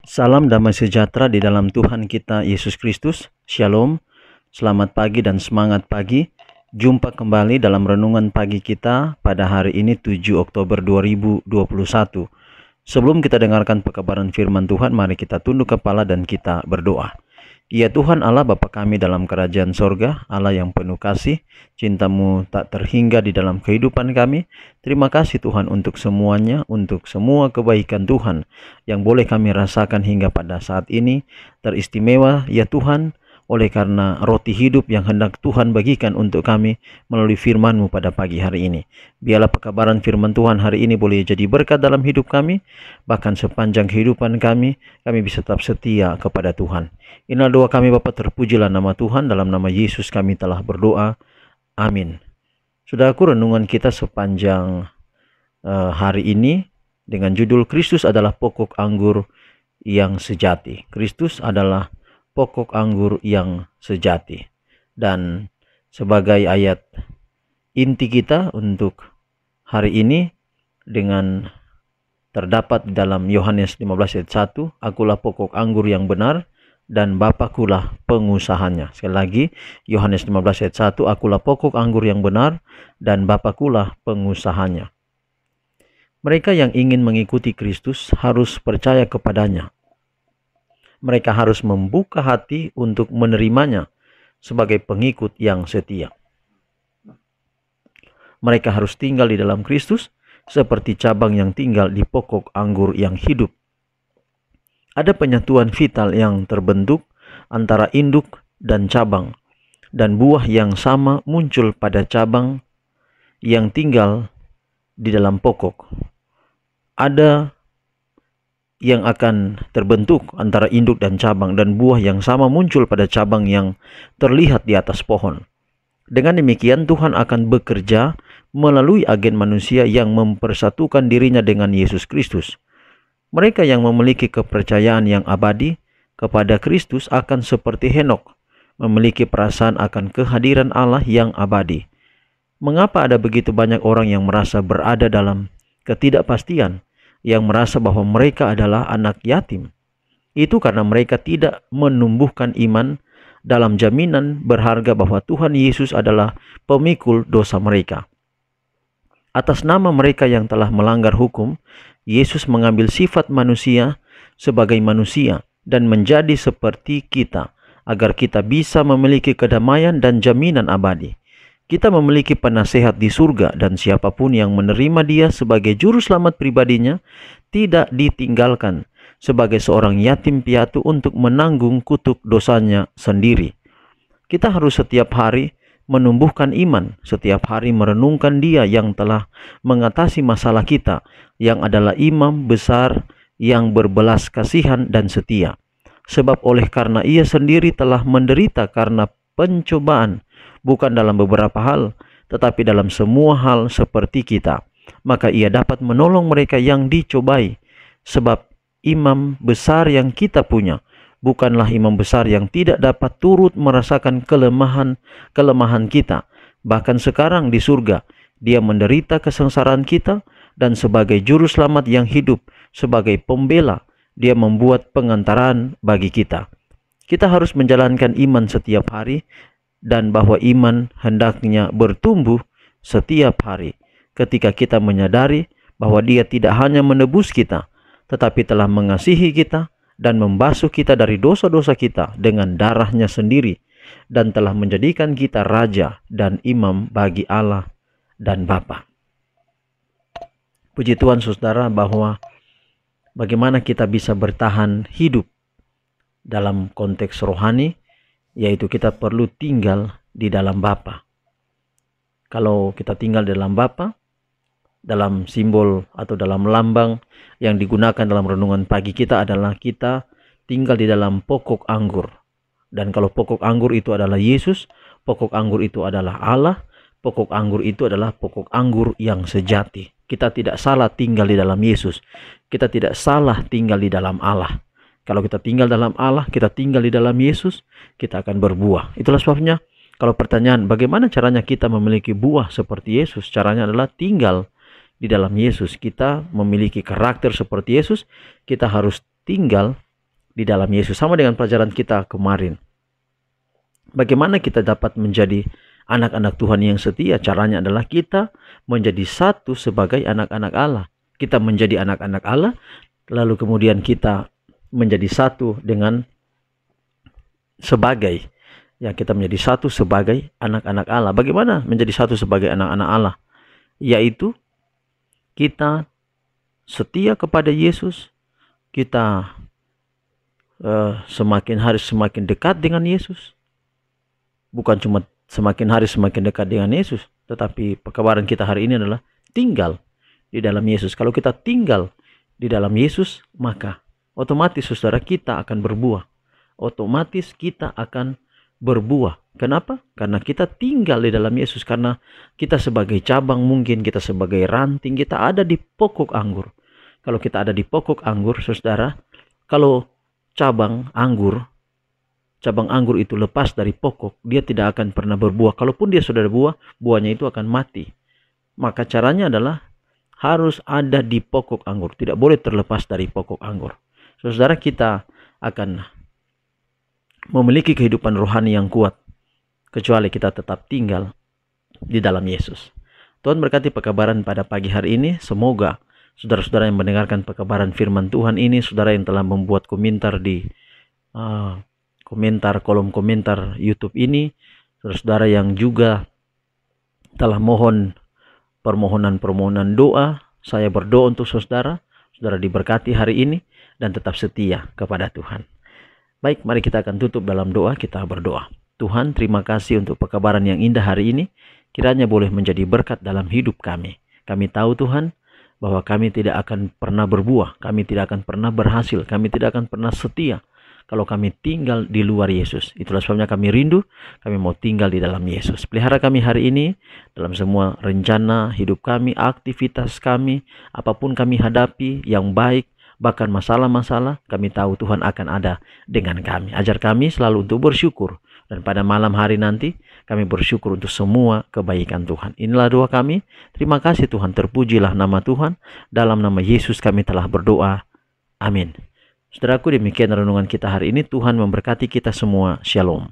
Salam damai sejahtera di dalam Tuhan kita Yesus Kristus. Shalom, selamat pagi dan semangat pagi. Jumpa kembali dalam renungan pagi kita pada hari ini 7 Oktober 2021. Sebelum kita dengarkan pekabaran firman Tuhan, mari kita tunduk kepala dan kita berdoa. Ya Tuhan Allah Bapa kami dalam kerajaan sorga, Allah yang penuh kasih, cinta-Mu tak terhingga di dalam kehidupan kami. Terima kasih Tuhan untuk semuanya, untuk semua kebaikan Tuhan yang boleh kami rasakan hingga pada saat ini. Teristimewa ya Tuhan, oleh karena roti hidup yang hendak Tuhan bagikan untuk kami melalui firman-Mu pada pagi hari ini. Biarlah pekabaran firman Tuhan hari ini boleh jadi berkat dalam hidup kami, bahkan sepanjang kehidupan kami bisa tetap setia kepada Tuhan. Inilah doa kami Bapa, terpujilah nama Tuhan, dalam nama Yesus kami telah berdoa. Amin. Saudaraku, renungan kita sepanjang hari ini dengan judul Kristus adalah pokok anggur yang sejati. Kristus adalah pokok anggur yang sejati. Dan sebagai ayat inti kita untuk hari ini dengan terdapat dalam Yohanes 15 ayat 1, akulah pokok anggur yang benar dan Bapakulah pengusahanya. Sekali lagi, Yohanes 15 ayat 1, akulah pokok anggur yang benar dan Bapakulah pengusahanya. Mereka yang ingin mengikuti Kristus harus percaya kepadanya. Mereka harus membuka hati untuk menerimanya sebagai pengikut yang setia. Mereka harus tinggal di dalam Kristus seperti cabang yang tinggal di pokok anggur yang hidup. Ada penyatuan vital yang terbentuk antara induk dan cabang, dan buah yang sama muncul pada cabang yang tinggal di dalam pokok. Ada yang akan terbentuk antara induk dan cabang, dan buah yang sama muncul pada cabang yang terlihat di atas pohon. Dengan demikian Tuhan akan bekerja melalui agen manusia yang mempersatukan dirinya dengan Yesus Kristus. Mereka yang memiliki kepercayaan yang abadi kepada Kristus akan seperti Henokh, memiliki perasaan akan kehadiran Allah yang abadi. Mengapa ada begitu banyak orang yang merasa berada dalam ketidakpastian, yang merasa bahwa mereka adalah anak yatim? Itu karena mereka tidak menumbuhkan iman dalam jaminan berharga bahwa Tuhan Yesus adalah pemikul dosa mereka. Atas nama mereka yang telah melanggar hukum, Yesus mengambil sifat manusia sebagai manusia dan menjadi seperti kita, agar kita bisa memiliki kedamaian dan jaminan abadi. Kita memiliki penasehat di surga, dan siapapun yang menerima Dia sebagai juru selamat pribadinya tidak ditinggalkan sebagai seorang yatim piatu untuk menanggung kutuk dosanya sendiri. Kita harus setiap hari menumbuhkan iman, setiap hari merenungkan Dia yang telah mengatasi masalah kita, yang adalah imam besar yang berbelas kasihan dan setia. Sebab oleh karena Ia sendiri telah menderita karena pencobaan, bukan dalam beberapa hal, tetapi dalam semua hal seperti kita, maka Ia dapat menolong mereka yang dicobai. Sebab imam besar yang kita punya bukanlah imam besar yang tidak dapat turut merasakan kelemahan kita. Bahkan sekarang di surga, Dia menderita kesengsaraan kita, dan sebagai juru selamat yang hidup, sebagai pembela, Dia membuat pengantaran bagi kita. Kita harus menjalankan iman setiap hari, dan bahwa iman hendaknya bertumbuh setiap hari ketika kita menyadari bahwa Dia tidak hanya menebus kita, tetapi telah mengasihi kita dan membasuh kita dari dosa-dosa kita dengan darah-Nya sendiri, dan telah menjadikan kita raja dan imam bagi Allah dan Bapa. Puji Tuhan saudara, bahwa bagaimana kita bisa bertahan hidup dalam konteks rohani, yaitu kita perlu tinggal di dalam Bapa. Kalau kita tinggal di dalam Bapa, dalam simbol atau dalam lambang yang digunakan dalam renungan pagi kita adalah kita tinggal di dalam pokok anggur. Dan kalau pokok anggur itu adalah Yesus, pokok anggur itu adalah Allah, pokok anggur itu adalah pokok anggur yang sejati. Kita tidak salah tinggal di dalam Yesus. Kita tidak salah tinggal di dalam Allah. Kalau kita tinggal dalam Allah, kita tinggal di dalam Yesus, kita akan berbuah. Itulah sebabnya kalau pertanyaan bagaimana caranya kita memiliki buah seperti Yesus, caranya adalah tinggal di dalam Yesus. Kita memiliki karakter seperti Yesus, kita harus tinggal di dalam Yesus. Sama dengan pelajaran kita kemarin. Bagaimana kita dapat menjadi anak-anak Tuhan yang setia? Caranya adalah kita menjadi satu sebagai anak-anak Allah. Kita menjadi anak-anak Allah, lalu kemudian kita menjadi satu dengan sebagai, ya, kita menjadi satu sebagai anak-anak Allah. Bagaimana menjadi satu sebagai anak-anak Allah? Yaitu kita setia kepada Yesus, kita semakin hari semakin dekat dengan Yesus. Bukan cuma semakin hari semakin dekat dengan Yesus, tetapi pekabaran kita hari ini adalah tinggal di dalam Yesus. Kalau kita tinggal di dalam Yesus, maka otomatis saudara kita akan berbuah. Otomatis kita akan berbuah. Kenapa? Karena kita tinggal di dalam Yesus. Karena kita sebagai cabang, mungkin kita sebagai ranting, kita ada di pokok anggur. Kalau kita ada di pokok anggur, saudara, kalau cabang anggur itu lepas dari pokok, dia tidak akan pernah berbuah. Kalaupun dia sudah berbuah, buahnya itu akan mati. Maka caranya adalah harus ada di pokok anggur, tidak boleh terlepas dari pokok anggur. Saudara, kita akan memiliki kehidupan rohani yang kuat kecuali kita tetap tinggal di dalam Yesus. Tuhan berkati pekabaran pada pagi hari ini. Semoga saudara-saudara yang mendengarkan pekabaran firman Tuhan ini, saudara yang telah membuat komentar di kolom komentar YouTube ini, saudara-saudara yang juga telah mohon permohonan doa, saya berdoa untuk saudara diberkati hari ini dan tetap setia kepada Tuhan. Baik, mari kita akan tutup dalam doa, kita berdoa. Tuhan, terima kasih untuk pekabaran yang indah hari ini, kiranya boleh menjadi berkat dalam hidup kami. Kami tahu Tuhan, bahwa kami tidak akan pernah berbuah, kami tidak akan pernah berhasil, kami tidak akan pernah setia kalau kami tinggal di luar Yesus. Itulah sebabnya kami rindu, kami mau tinggal di dalam Yesus. Pelihara kami hari ini dalam semua rencana hidup kami, aktivitas kami, apapun kami hadapi yang baik, bahkan masalah-masalah, kami tahu Tuhan akan ada dengan kami. Ajar kami selalu untuk bersyukur, dan pada malam hari nanti kami bersyukur untuk semua kebaikan Tuhan. Inilah doa kami. Terima kasih Tuhan, terpujilah nama Tuhan. Dalam nama Yesus kami telah berdoa. Amin. Saudaraku, demikian renungan kita hari ini. Tuhan memberkati kita semua. Shalom.